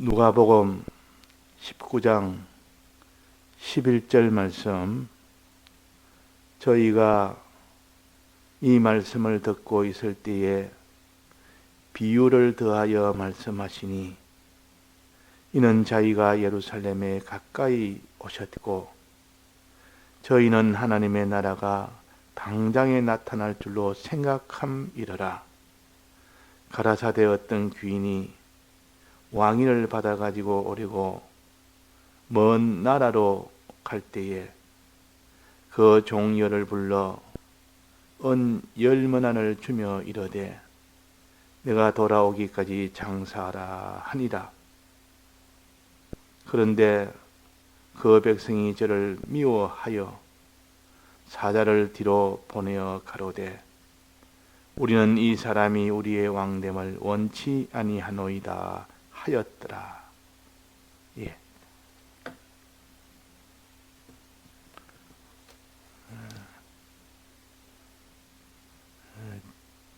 누가복음 19장 11절 말씀, 저희가 이 말씀을 듣고 있을 때에 비유를 더하여 말씀하시니, 이는 자기가 예루살렘에 가까이 오셨고 저희는 하나님의 나라가 당장에 나타날 줄로 생각함이러라. 가라사대 어떤 귀인이 왕위를 받아가지고 오려고 먼 나라로 갈 때에 그 종려를 불러 은 10문안을 주며 이르되 내가 돌아오기까지 장사하라 하니라. 그런데 그 백성이 저를 미워하여 사자를 뒤로 보내어 가로되 우리는 이 사람이 우리의 왕됨을 원치 아니하노이다 하였더라. 예.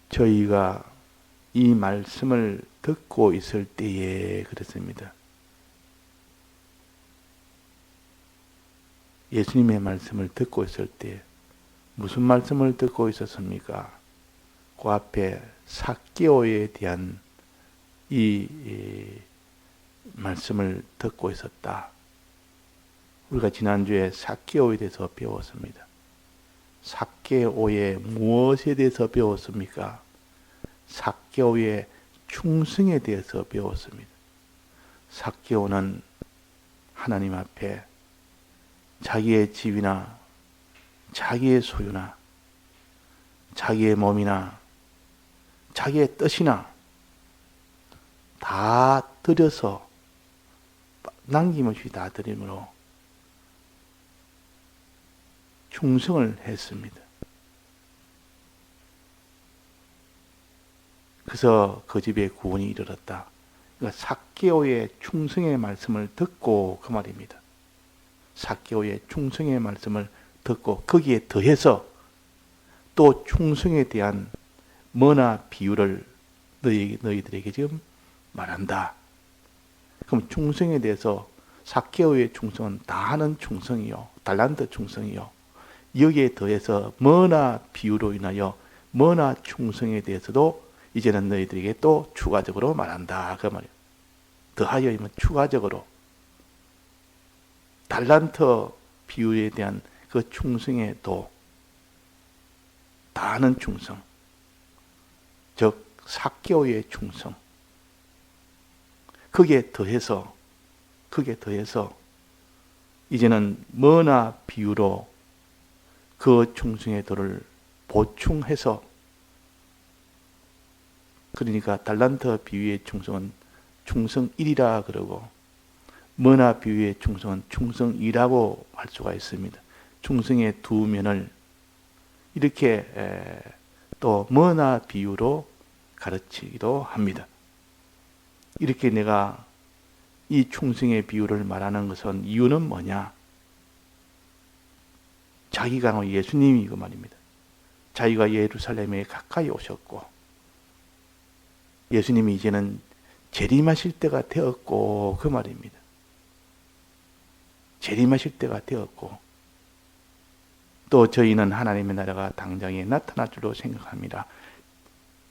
저희가 이 말씀을 듣고 있을 때에 그렇습니다. 예수님의 말씀을 듣고 있을 때 무슨 말씀을 듣고 있었습니까? 그 앞에 삭개오에 대한 이 말씀을 듣고 있었다. 우리가 지난주에 삭개오에 대해서 배웠습니다. 삭개오의 무엇에 대해서 배웠습니까? 삭개오의 충성에 대해서 배웠습니다. 삭개오는 하나님 앞에 자기의 집이나 자기의 소유나 자기의 몸이나 자기의 뜻이나 다 드려서 남김없이 다 드림으로 충성을 했습니다. 그래서 그 집에 구원이 이르렀다. 그러니까 삭개오의 충성의 말씀을 듣고 그 말입니다. 삭개오의 충성의 말씀을 듣고 거기에 더해서 또 충성에 대한 뭐나 비유를 너희들에게 지금 말한다. 그럼 충성에 대해서 삭개오의 충성은 다하는 충성이요, 달란트 충성이요. 여기에 더해서 뭐나 비유로 인하여 뭐나 충성에 대해서도 이제는 너희들에게 또 추가적으로 말한다. 그 말이에요. 더하여이면 추가적으로 달란트 비유에 대한 그 충성에 도 다하는 충성, 즉 삭개오의 충성. 거기에 더해서 이제는 뭐나 비유로 그 충성의 도를 보충해서, 그러니까 달란트 비유의 충성은 충성 1이라 그러고 뭐나 비유의 충성은 충성 2라고 할 수가 있습니다. 충성의 두 면을 이렇게 또 뭐나 비유로 가르치기도 합니다. 이렇게 내가 이 충성의 비유를 말하는 것은 이유는 뭐냐? 자기가 예수님이 그 말입니다. 자기가 예루살렘에 가까이 오셨고 예수님이 이제는 재림하실 때가 되었고 그 말입니다. 재림하실 때가 되었고 또 저희는 하나님의 나라가 당장에 나타날 줄로 생각합니다.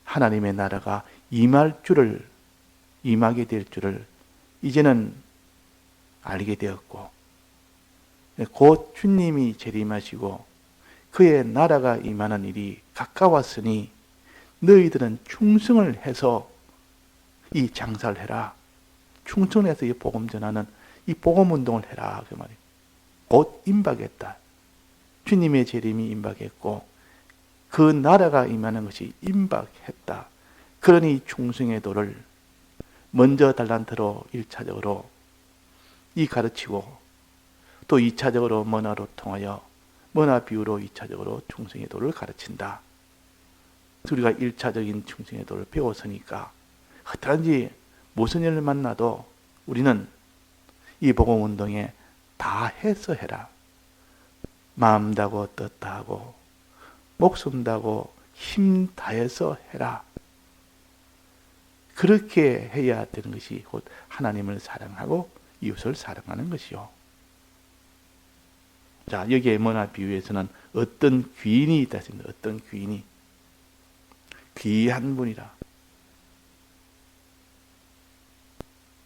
하나님의 나라가 임하게 될 줄을 이제는 알게 되었고 곧 주님이 재림하시고 그의 나라가 임하는 일이 가까웠으니 너희들은 충성을 해서 이 장사를 해라. 충성해서 이 복음 전하는 이 복음 운동을 해라. 그 말이에요. 곧 임박했다. 주님의 재림이 임박했고 그 나라가 임하는 것이 임박했다. 그러니 충성의 도를 먼저 달란트로 1차적으로 이 가르치고 또 2차적으로 머나로 통하여 머나 비유로 2차적으로 충성의 도를 가르친다. 우리가 1차적인 충성의 도를 배웠으니까 어떠한지 무슨 일을 만나도 우리는 이 복음 운동에 다 해서 해라. 마음 다고 뜻 다하고 목숨 다고 힘 다해서 해라. 그렇게 해야 되는 것이 곧 하나님을 사랑하고 이웃을 사랑하는 것이요. 자, 여기에 뭐나 비유에서는 어떤 귀인이 있다 했습니다. 어떤 귀인이. 귀한 분이라.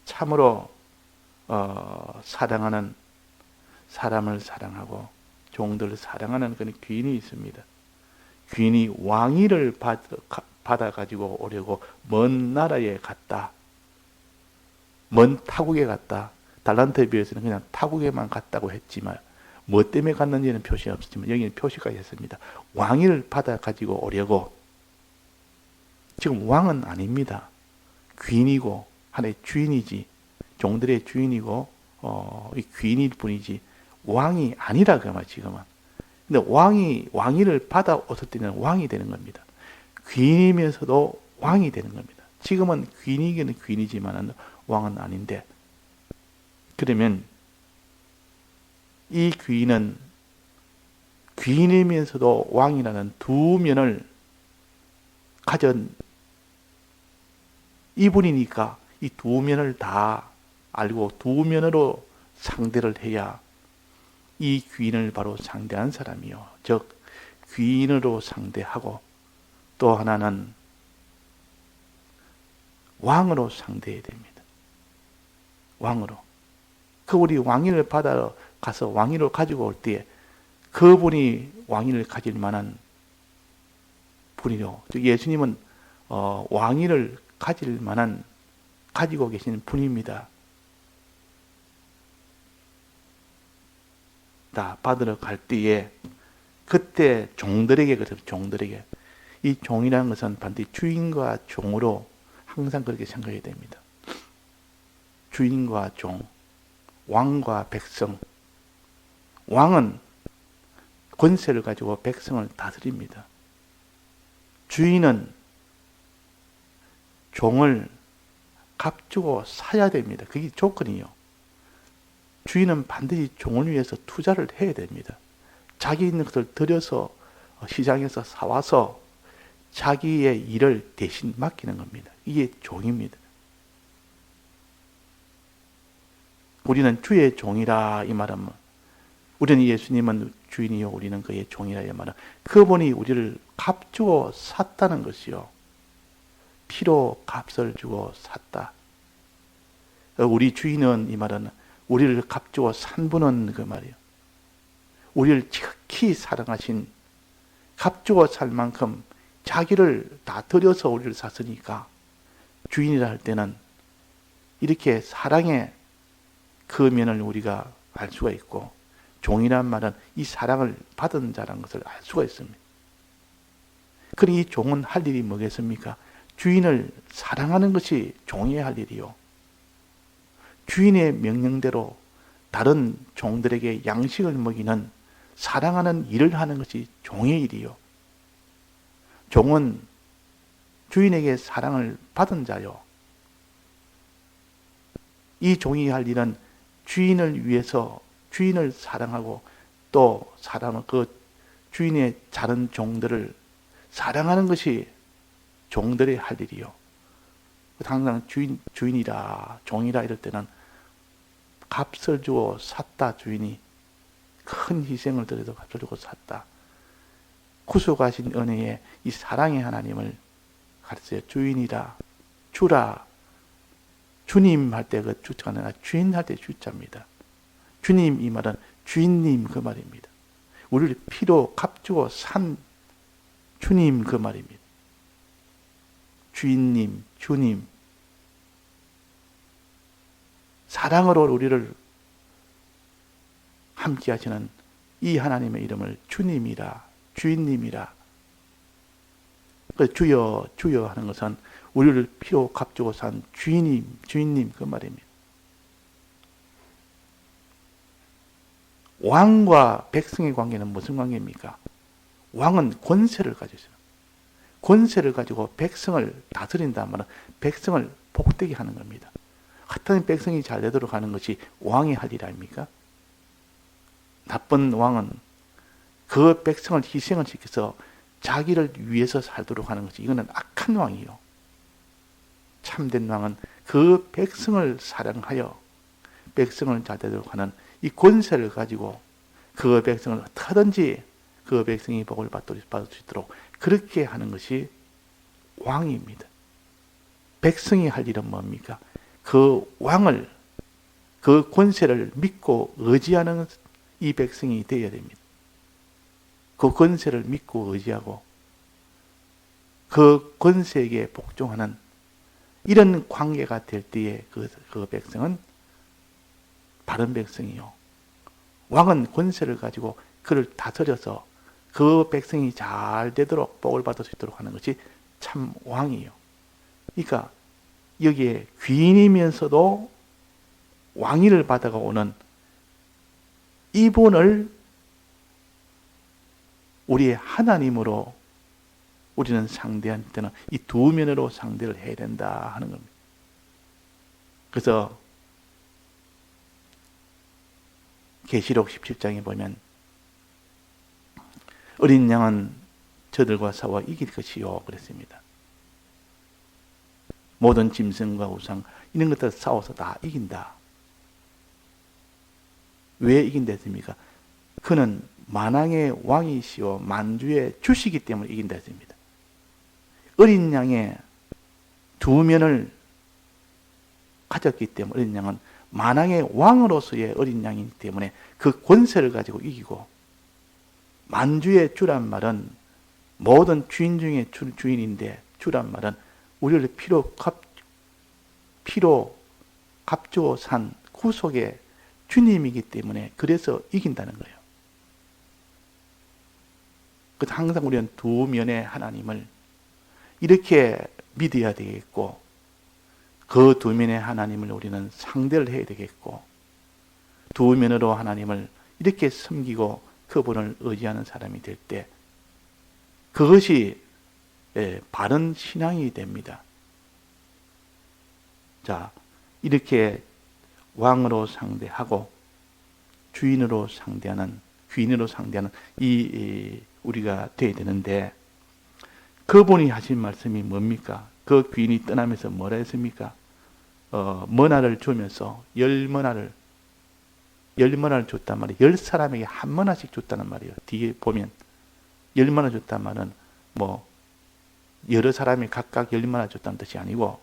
참으로 사랑하는 사람을 사랑하고 종들을 사랑하는 그런 귀인이 있습니다. 귀인이 왕위를 받아가지고 오려고 먼 나라에 갔다. 먼 타국에 갔다. 달란트에 비해서는 그냥 타국에만 갔다고 했지만 뭐 때문에 갔는지는 표시 없었지만 여기는 표시가 있습니다. 왕위를 받아가지고 오려고. 지금 왕은 아닙니다. 귀인이고 하나의 주인이지. 종들의 주인이고 귀인일 뿐이지 왕이 아니라 그 말 지금은. 근데 왕위를 받아왔을 때는 왕이 되는 겁니다. 귀인이면서도 왕이 되는 겁니다. 지금은 귀인이기는 귀인이지만 왕은 아닌데, 그러면 이 귀인은 귀인이면서도 왕이라는 두 면을 가진 이분이니까 이 두 면을 다 알고 두 면으로 상대를 해야 이 귀인을 바로 상대한 사람이요. 즉 귀인으로 상대하고 또 하나는 왕으로 상대해야 됩니다. 왕으로. 우리 왕위를 받아 가서 왕위를 가지고 올 때에 그분이 왕위를 가질 만한 분이요. 예수님은 왕위를 가질 만한 가지고 계시는 분입니다. 다 받으러 갈 때에 그때 종들에게 그래서 종들에게 이 종이라는 것은 반드시 주인과 종으로 항상 그렇게 생각해야 됩니다. 주인과 종, 왕과 백성. 왕은 권세를 가지고 백성을 다스립니다. 주인은 종을 값주고 사야 됩니다. 그게 조건이요. 주인은 반드시 종을 위해서 투자를 해야 됩니다. 자기 있는 것을 들여서 시장에서 사와서 자기의 일을 대신 맡기는 겁니다. 이게 종입니다. 우리는 주의 종이라 이 말은 우리는 예수님은 주인이요 우리는 그의 종이라 이 말은 그분이 우리를 값주고 샀다는 것이요. 피로 값을 주고 샀다. 우리 주인은 이 말은 우리를 값주고 산 분은 그 말이에요. 우리를 지극히 사랑하신 값주고 살 만큼 자기를 다 들여서 우리를 샀으니까 주인이라 할 때는 이렇게 사랑의 그 면을 우리가 알 수가 있고 종이란 말은 이 사랑을 받은 자라는 것을 알 수가 있습니다. 그러니 이 종은 할 일이 뭐겠습니까? 주인을 사랑하는 것이 종의 할 일이요. 주인의 명령대로 다른 종들에게 양식을 먹이는 사랑하는 일을 하는 것이 종의 일이요. 종은 주인에게 사랑을 받은 자요. 이 종이 할 일은 주인을 위해서 주인을 사랑하고 또 사랑하는 그 주인의 다른 종들을 사랑하는 것이 종들의 할 일이요. 항상 주인이라 종이라 이럴 때는 값을 주고 샀다. 주인이 큰 희생을 들여도 값을 주고 샀다. 구속하신 은혜에 이 사랑의 하나님을 가르쳐요. 주인이라 주라. 주님 할 때 그 주자가 아니라 주인 할 때 주자입니다. 주님 이 말은 주인님 그 말입니다. 우리를 피로 값주고 산 주님 그 말입니다. 주인님, 주님. 사랑으로 우리를 함께 하시는 이 하나님의 이름을 주님이라, 주인님이라. 주여, 주여 하는 것은 우리를 피로 값주고 산 주인님, 주인님 그 말입니다. 왕과 백성의 관계는 무슨 관계입니까? 왕은 권세를 가지고 있어요. 권세를 가지고 백성을 다스린다면 백성을 복되게 하는 겁니다. 하여튼 백성이 잘 되도록 하는 것이 왕의 할 일 아닙니까? 나쁜 왕은 그 백성을 희생을 시켜서 자기를 위해서 살도록 하는 것이 이거는 악한 왕이요. 참된 왕은 그 백성을 사랑하여 백성을 잘되도록 하는 이 권세를 가지고 그 백성을 어떻게든지 그 백성이 복을 받을 수 있도록 그렇게 하는 것이 왕입니다. 백성이 할 일은 뭡니까? 그 왕을, 그 권세를 믿고 의지하는 이 백성이 되어야 됩니다. 그 권세를 믿고 의지하고 그 권세에게 복종하는 이런 관계가 될 때에 그 백성은 바른 백성이요. 왕은 권세를 가지고 그를 다스려서 그 백성이 잘 되도록 복을 받을 수 있도록 하는 것이 참 왕이요. 그러니까 여기에 귀인이면서도 왕위를 받아가 오는 이분을 우리의 하나님으로 우리는 상대할 때는 이 두 면으로 상대를 해야 된다 하는 겁니다. 그래서 계시록 17장에 보면 어린 양은 저들과 싸워 이길 것이요 그랬습니다. 모든 짐승과 우상 이런 것들 싸워서 다 이긴다. 왜 이긴다 했습니까? 그는 만왕의 왕이시오 만주의 주시기 때문에 이긴다 했습니다. 어린 양의 두 면을 가졌기 때문에 어린 양은 만왕의 왕으로서의 어린 양이기 때문에 그 권세를 가지고 이기고, 만주의 주란 말은 모든 주인 중에 주인인데, 주란 말은 우리를 피로 값주어 산 구속의 주님이기 때문에 그래서 이긴다는 거예요. 그래서 항상 우리는 두 면의 하나님을 이렇게 믿어야 되겠고, 그 두 면의 하나님을 우리는 상대를 해야 되겠고, 두 면으로 하나님을 이렇게 섬기고 그분을 의지하는 사람이 될 때 그것이 바른 신앙이 됩니다. 자, 이렇게 왕으로 상대하고 주인으로 상대하는, 귀인으로 상대하는 이 우리가 돼야 되는데, 그분이 하신 말씀이 뭡니까? 그 귀인이 떠나면서 뭐라 했습니까? 머나를 주면서 열 머나를 줬단 말이에요. 10사람에게 한 머나씩 줬다는 말이에요. 뒤에 보면 10머나 줬단 말은 뭐 여러 사람이 각각 10머나 줬다는 뜻이 아니고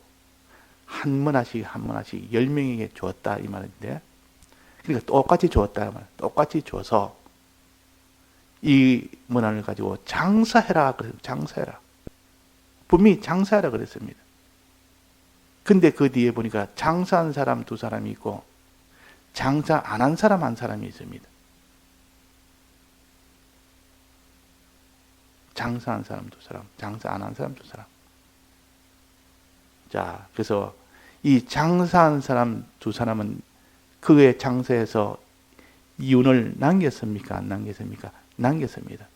한 머나씩 10명에게 주었다 이 말인데, 그러니까 똑같이 주었다 말. 똑같이 줘서 이 머나를 가지고 장사해라 그래서 장사해라. 분명히 장사하라 그랬습니다. 근데 그 뒤에 보니까 장사한 사람 2사람이 있고 장사 안 한 사람 1사람이 있습니다. 장사한 사람 2사람, 장사 안 한 사람 2사람. 자, 그래서 이 장사한 사람 2사람은 그의 장사에서 이윤을 남겼습니까? 안 남겼습니까? 남겼습니다.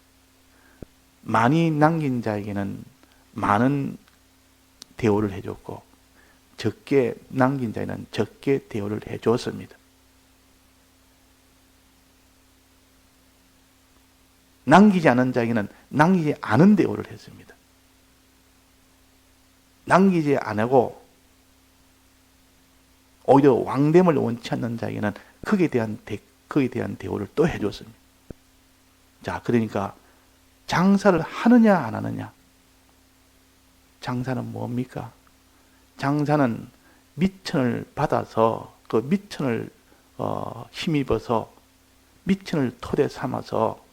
많이 남긴 자에게는 많은 대우를 해줬고, 적게 남긴 자에는 적게 대우를 해줬습니다. 남기지 않은 자에게는 남기지 않은 대우를 했습니다. 남기지 안 하고 오히려 왕됨을 원치 않는 자에게는 거기에 대한 대우를 또 해줬습니다. 자, 그러니까 장사를 하느냐 안 하느냐. 장사는 뭡니까? 장사는 미천을 받아서 그 미천을 힘입어서 미천을 토대 삼아서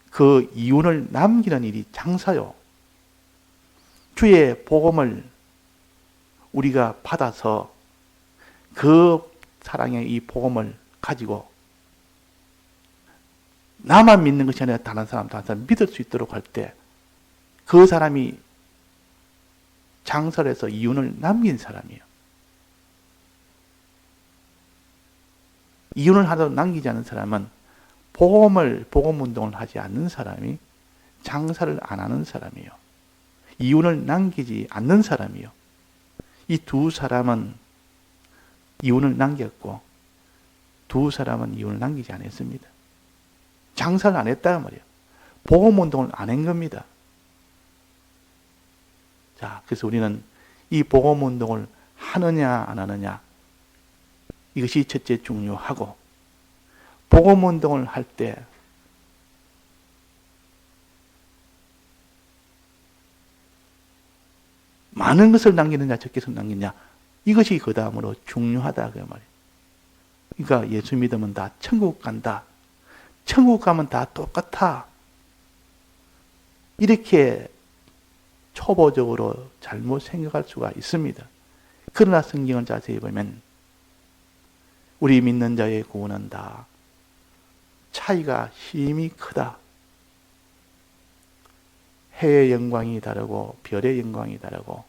그 이윤을 남기는 일이 장사요. 주의 복음을 우리가 받아서 그 사랑의 이 복음을 가지고 나만 믿는 것이 아니라 다른 사람도 믿을 수 있도록 할 때 그 사람이 장사를 해서 이윤을 남긴 사람이에요. 이윤을 하나도 남기지 않은 사람은 복음 운동을 하지 않는 사람이 장사를 안 하는 사람이에요. 이윤을 남기지 않는 사람이에요. 이 2사람은 이윤을 남겼고 2사람은 이윤을 남기지 않았습니다. 장사를 안 했다 말이에요. 복음 운동을 안 한 겁니다. 자, 그래서 우리는 이 복음운동을 하느냐 안 하느냐, 이것이 첫째 중요하고, 복음운동을 할 때 많은 것을 남기느냐 적게 것을 남기느냐, 이것이 그 다음으로 중요하다 그 말이에요. 그러니까 예수 믿으면 다 천국 간다, 천국 가면 다 똑같아, 이렇게 초보적으로 잘못 생각할 수가 있습니다. 그러나 성경을 자세히 보면 우리 믿는 자의 구원은 다 차이가 힘이 크다. 해의 영광이 다르고 별의 영광이 다르고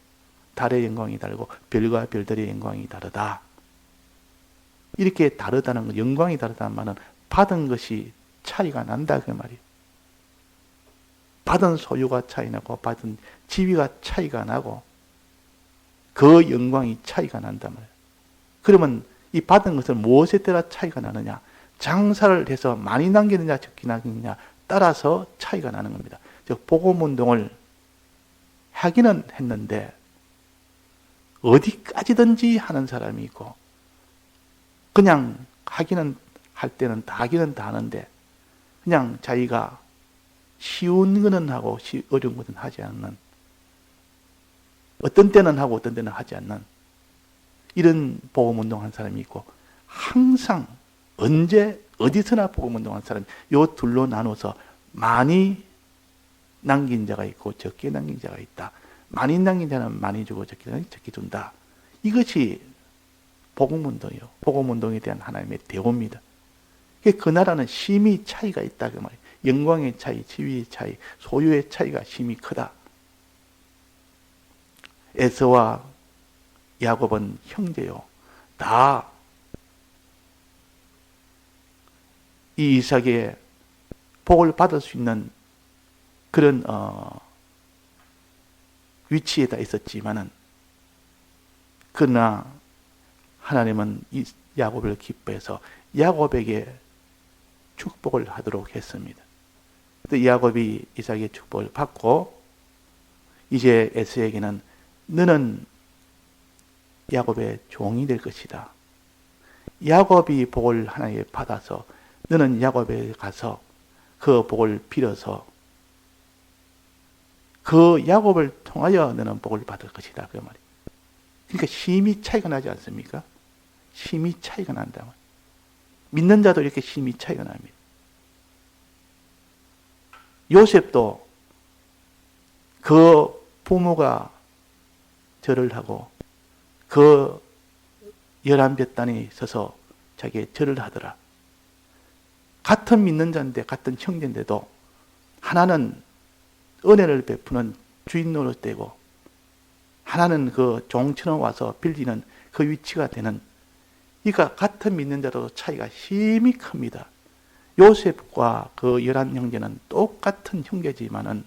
달의 영광이 다르고 별과 별들의 영광이 다르다. 이렇게 다르다는 것, 영광이 다르다는 말은 받은 것이 차이가 난다 그 말이에요. 받은 소유가 차이 나고 받은 지위가 차이가 나고 그 영광이 차이가 난단 말이에요. 그러면 이 받은 것을 무엇에 따라 차이가 나느냐, 장사를 해서 많이 남기느냐 적게 남기느냐 따라서 차이가 나는 겁니다. 즉 복음운동을 하기는 했는데 어디까지든지 하는 사람이 있고, 그냥 하기는 할 때는 다 하기는 다 하는데 그냥 자기가 쉬운 거는 하고 어려운 것은 하지 않는, 어떤 때는 하고 어떤 때는 하지 않는 이런 복음운동하는 사람이 있고, 항상 언제 어디서나 복음운동하는 사람이, 요 둘로 나눠서 많이 남긴 자가 있고 적게 남긴 자가 있다. 많이 남긴 자는 많이 주고 적게 준다. 이것이 복음운동이요. 복음운동에 대한 하나님의 대우입니다. 그 나라는 심히 차이가 있다 그 말이에요. 영광의 차이, 지위의 차이, 소유의 차이가 심히 크다. 에서와 야곱은 형제요. 다 이 이삭의 복을 받을 수 있는 그런 위치에다 있었지만은, 그러나 하나님은 이 야곱을 기뻐해서 야곱에게 축복을 하도록 했습니다. 야곱이 이삭의 축복을 받고 이제 에서에게는 너는 야곱의 종이 될 것이다. 야곱이 복을 하나님께 받아서 너는 야곱에 가서 그 복을 빌어서 그 야곱을 통하여 너는 복을 받을 것이다. 그 말이에요. 그러니까 심히 차이가 나지 않습니까? 심히 차이가 난다. 믿는 자도 이렇게 심히 차이가 납니다. 요셉도 그 부모가 절을 하고 그 11볕단에 서서 자기의 절을 하더라. 같은 믿는 자인데 같은 형제인데도 하나는 은혜를 베푸는 주인 노릇되고 하나는 그 종처럼 와서 빌리는 그 위치가 되는, 그러니까 같은 믿는 자도 차이가 심히 큽니다. 요셉과 그 11형제는 똑같은 형제지만은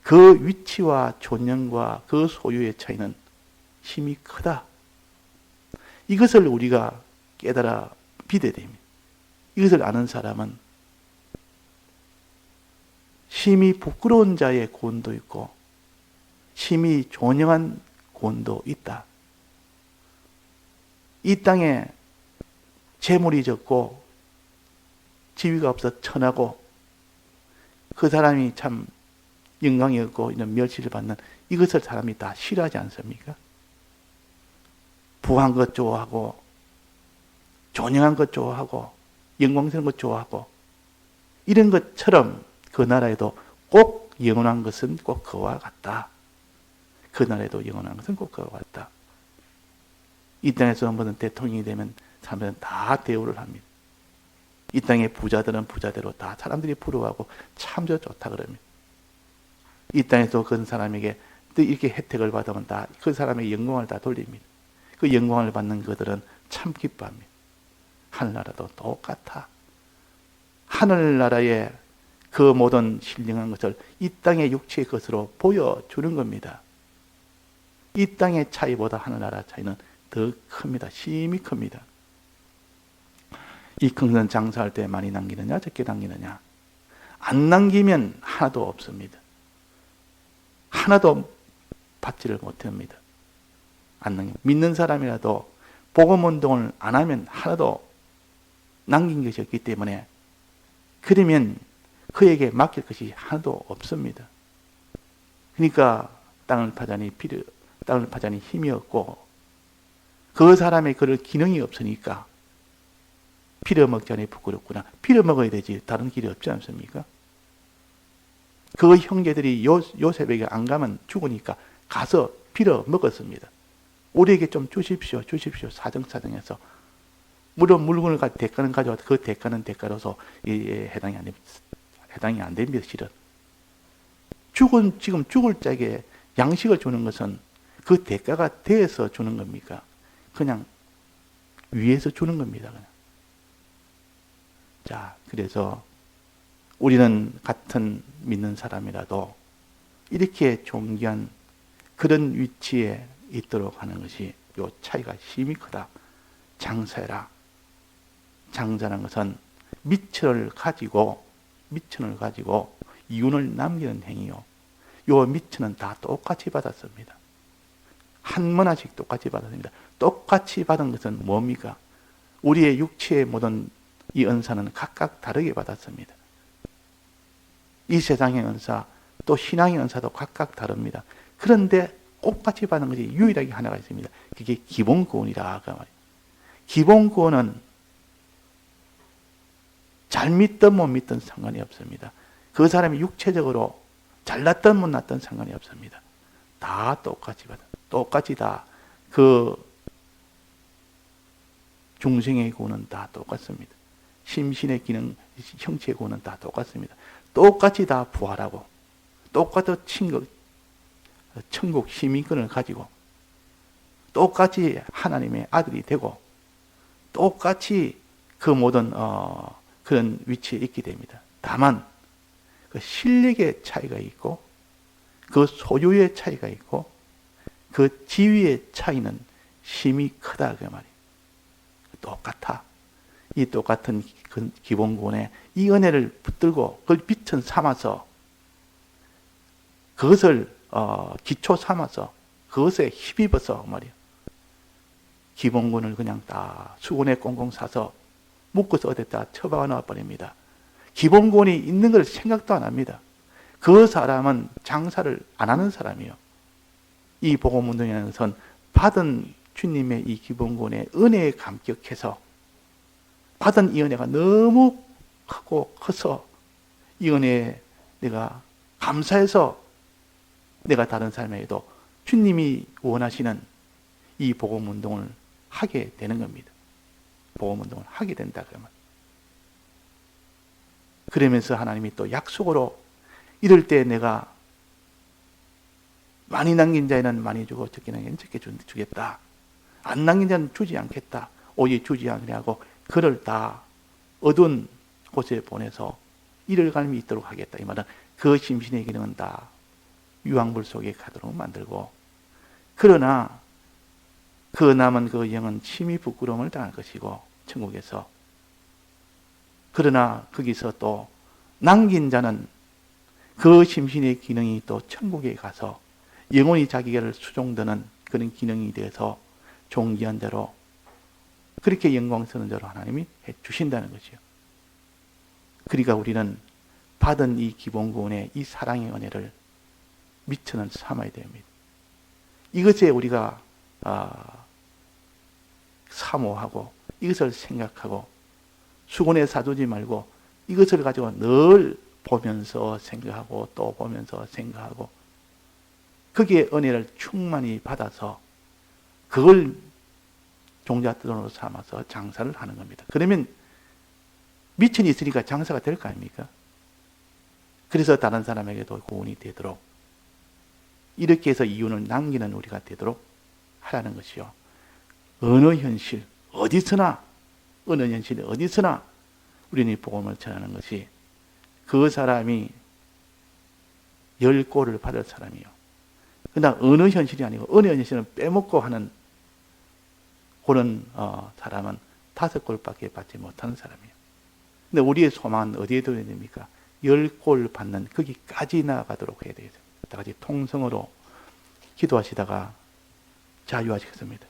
그 위치와 존영과 그 소유의 차이는 힘이 크다. 이것을 우리가 깨달아 믿어야 됩니다. 이것을 아는 사람은 심히 부끄러운 자의 구원도 있고 심히 존영한 구원도 있다. 이 땅에 재물이 적고 지위가 없어 천하고 그 사람이 참 영광이 없고 이런 멸시를 받는, 이것을 사람이 다 싫어하지 않습니까? 부한 것 좋아하고 존영한 것 좋아하고 영광스러운 것 좋아하고, 이런 것처럼 그 나라에도 꼭 영원한 것은 꼭 그와 같다. 그 나라에도 영원한 것은 꼭 그와 같다. 이 땅에서 한번 대통령이 되면 사람들은 다 대우를 합니다. 이 땅의 부자들은 부자대로 다 사람들이 부러워하고 참 좋다 그럽니다. 이 땅에서 그 사람에게 이렇게 혜택을 받으면 다 그 사람의 영광을 다 돌립니다. 그 영광을 받는 그들은 참 기뻐합니다. 하늘나라도 똑같아. 하늘나라의 그 모든 신령한 것을 이 땅의 육체의 것으로 보여주는 겁니다. 이 땅의 차이보다 하늘나라 차이는 더 큽니다. 심히 큽니다. 이 큰 건 장사할 때 많이 남기느냐 적게 남기느냐, 안 남기면 하나도 없습니다. 하나도 받지를 못합니다. 않는, 믿는 사람이라도 복음운동을 안 하면 하나도 남긴 것이 없기 때문에, 그러면 그에게 맡길 것이 하나도 없습니다. 그러니까 땅을 파자니 힘이 없고, 그 사람의 그럴 기능이 없으니까 빌어먹지 않으니 부끄럽구나. 빌어먹어야 되지 다른 길이 없지 않습니까? 그 형제들이 요셉에게 안 가면 죽으니까 가서 빌어먹었습니다. 우리에게 좀 주십시오 사정사정해서. 물론 물건을 대가는 가져와도 그 대가는 대가로서 해당이 안 됩니다. 실은 지금 죽을 적에 양식을 주는 것은 그 대가가 돼서 주는 겁니까? 그냥 위에서 주는 겁니다. 그냥. 자, 그래서 우리는 같은 믿는 사람이라도 이렇게 존귀한 그런 위치에 있도록 하는 것이, 요 차이가 힘이 크다. 장사해라. 장사라는 것은 미천을 가지고 이윤을 남기는 행위요. 요 미천은 다 똑같이 받았습니다. 한 문화씩 똑같이 받았습니다. 똑같이 받은 것은 뭡니까? 우리의 육체의 모든 이 은사는 각각 다르게 받았습니다. 이 세상의 은사, 또 신앙의 은사도 각각 다릅니다. 그런데 똑같이 받는 것이 유일하게 하나가 있습니다. 그게 기본 구원이라 그 말이에요. 기본 구원은 잘 믿든 못 믿든 상관이 없습니다. 그 사람이 육체적으로 잘났든 못났든 상관이 없습니다. 다 똑같이 받아. 똑같이 다 그 중생의 구원은 다 똑같습니다. 심신의 기능, 형체의 구원은 다 똑같습니다. 똑같이 다 부활하고, 똑같은 천국 시민권을 가지고, 똑같이 하나님의 아들이 되고, 똑같이 그 모든 그런 위치에 있게 됩니다. 다만 그 실력의 차이가 있고, 그 소유의 차이가 있고, 그 지위의 차이는 심히 크다 그 말이에요. 똑같아. 이 똑같은 그 기본 구원에 이 은혜를 붙들고 그걸 빛은 삼아서, 그것을 기초 삼아서 그것에 힘입어서 말이에요. 기본 구원을 그냥 다 수건에 꽁꽁 싸서 묶어서 어디다 처박아 놔 버립니다. 기본 구원이 있는 걸 생각도 안 합니다. 그 사람은 장사를 안 하는 사람이에요. 이 복음운동이라는 것은 받은 주님의 이 기본 구원의 은혜에 감격해서, 받은 이 은혜가 너무 크고 커서 이 은혜에 내가 감사해서 내가 다른 삶에도 주님이 원하시는 이 복음운동을 하게 되는 겁니다. 복음운동을 하게 된다 그러면. 그러면서 하나님이 또 약속으로 이럴 때 내가 많이 남긴 자에는 많이 주고 적게 남긴 적게 주겠다. 안 남긴 자는 주지 않겠다. 오직 주지 않으려고 그를 다 어두운 곳에 보내서 이를 갈미 있도록 하겠다. 이 말은 그 심신의 기능은 다 유황불 속에 가도록 만들고, 그러나 그 남은 그 영은 심히 부끄러움을 당할 것이고, 천국에서. 그러나 거기서 또 남긴 자는 그 심신의 기능이 또 천국에 가서 영원히 자기를 수종드는 그런 기능이 돼서 존귀한 대로, 그렇게 영광스러운 대로 하나님이 해 주신다는 거죠. 그러니까 우리는 받은 이 기본 구원의 이 사랑의 은혜를 미천을 삼아야 됩니다. 이것에 우리가 사모하고 이것을 생각하고 수건에 사두지 말고 이것을 가지고 늘 보면서 생각하고 또 보면서 생각하고, 거기에 은혜를 충만히 받아서 그걸 종잣돈으로 삼아서 장사를 하는 겁니다. 그러면 미천이 있으니까 장사가 될 거 아닙니까? 그래서 다른 사람에게도 구원이 되도록, 이렇게 해서 이윤을 남기는 우리가 되도록 하라는 것이요. 어느 현실, 어디서나, 어느 현실, 어디서나 우리는 이 복음을 전하는 것이 그 사람이 10골을 받을 사람이요. 그러나 어느 현실이 아니고 어느 현실은 빼먹고 하는 그런 사람은 5골밖에 받지 못하는 사람이에요. 근데 우리의 소망은 어디에 둬야 됩니까? 10골 받는 거기까지 나아가도록 해야 되겠어요. 다 같이 통성으로 기도하시다가 자유하시겠습니다.